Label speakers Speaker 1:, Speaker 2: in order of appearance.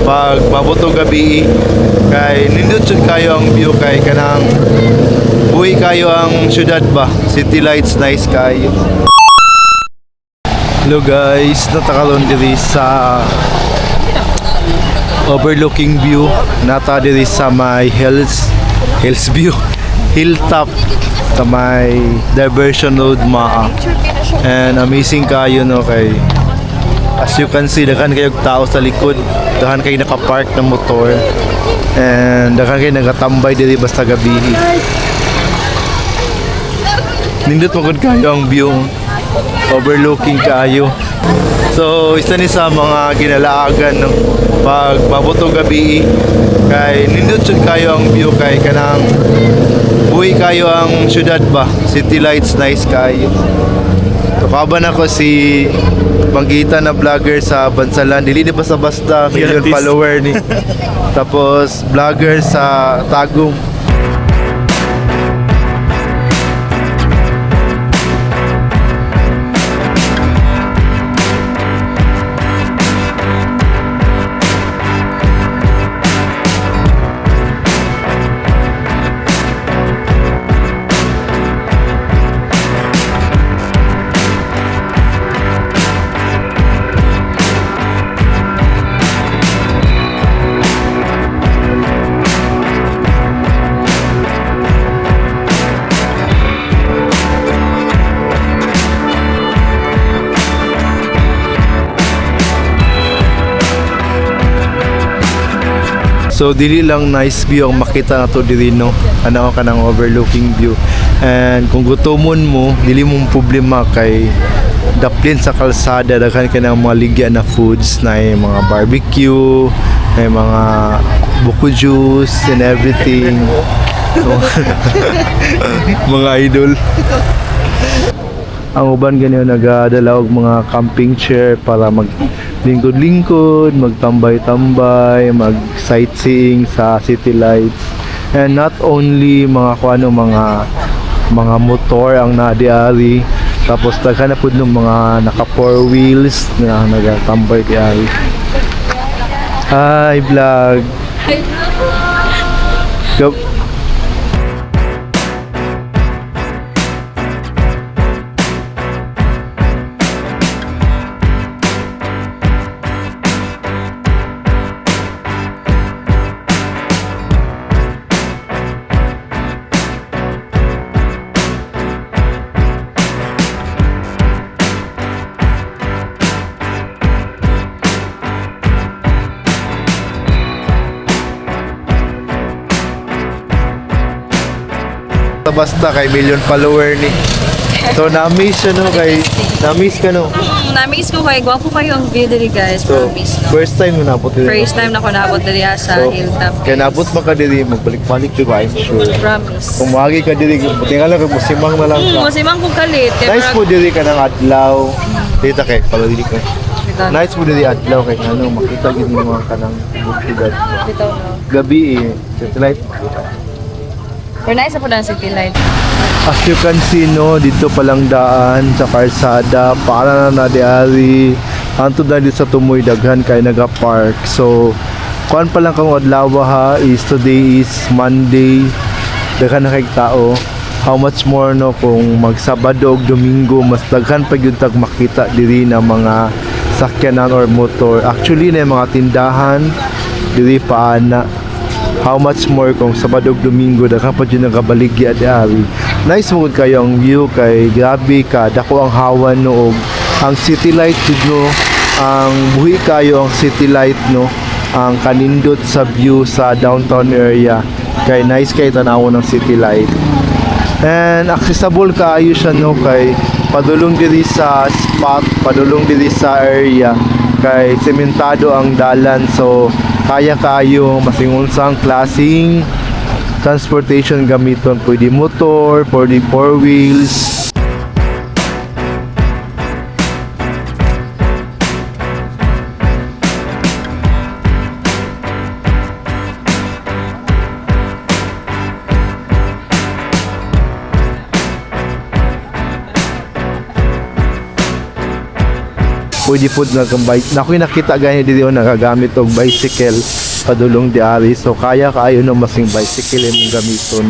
Speaker 1: pag mabuto gabi kay nindot jud kayo ang view kay kanang buhi kayo ang syudad ba, city lights nice kayo. Hello guys, natakalon diri sa overlooking view nata diri sa may hills view hilltop sa may diversion road maa, and amazing kayo no kay as you can see daghan kayong tao sa likod, daghan kayo nakapark ng motor, and daghan kayo nagatambay diri basta gabi. Nindot magod kayo ang view, overlooking kayo. So isa ni sa mga ginalaagan no, pag mabuto gabi kay nindot jud kayo ang view kay kanang buhi kayo ang syudad ba, city lights nice kayo. So kaban ako si Manggita na vlogger sa Bansalan, dili di basta-basta million follower ni. Tapos vlogger sa Tagum. So dili lang nice view ang makita nato diri no, ana ka nang overlooking view, and kung gutomon mo dili mong problema kay daplin sa kalsada daghan ka ng mga ligya na foods na mga barbecue, may mga buko juice and everything. So, mga idol. Ang uban ganyan nagadala og mga camping chair para maglingkod-lingkod, magtambay-tambay, mag-sightseeing sa city lights. And not only mga kuano mga motor ang naadiari, tapos daghan na pud ng mga naka four wheels na nagatambay diari. Hi vlog. Go. Basta kay million follower ni. So na-miss siya no kay na-miss ka no.
Speaker 2: Na-miss ko kay gwapo kayo ang view diri guys,
Speaker 1: So
Speaker 2: promise.
Speaker 1: first time mo nabot diri.
Speaker 2: First time na ko naabot diri sa
Speaker 1: So,
Speaker 2: hilltop.
Speaker 1: kaya nabot man ka diri magbalik-balik jud I'm sure.
Speaker 2: Promise.
Speaker 1: Kung maagi ka diri, buti nga lang kay musimang na lang ka.
Speaker 2: Musimang kong kalit.
Speaker 1: Nice po diri ka ng adlaw. Dito kay palili ka. Nice po diri adlaw kay ano makita gid mo mga kanang bukidad.
Speaker 2: Bitaw no.
Speaker 1: Gabi satellite.
Speaker 2: Pero nice po na city light.
Speaker 1: As you can see no, dito palang daan sa kalsada para na diari. Anto na dito sa tumoy daghan kay naga-park. So kuan pa lang kang adlaw ha is today is Monday. Daghan na kay tao. How much more no kung magsabado ug Domingo mas daghan pa gyud tag makita diri na mga sakyanan or motor. Actually na mga tindahan diri pa ana. How much more kung Sabado ug Domingo daghan pa gyud nagabaligya diari. Nice mo kayo ang view kay grabe ka dako ang hawan no og ang city light jud no, ang buhi kayo ang city light no, ang kanindot sa view sa downtown area kay nice kay tanawon ng city light. And accessible kaayo siya no kay padulong diri sa spot, padulong diri sa area kay sementado ang dalan, so kaya kayo masingunsang klaseng transportation gamiton, pwede motor, pwede four wheels. pwede po na ako'y nakita ganyan dito nagagamit og bicycle padulong di ari, so kaya kaayo na masing bicycle imong gamiton.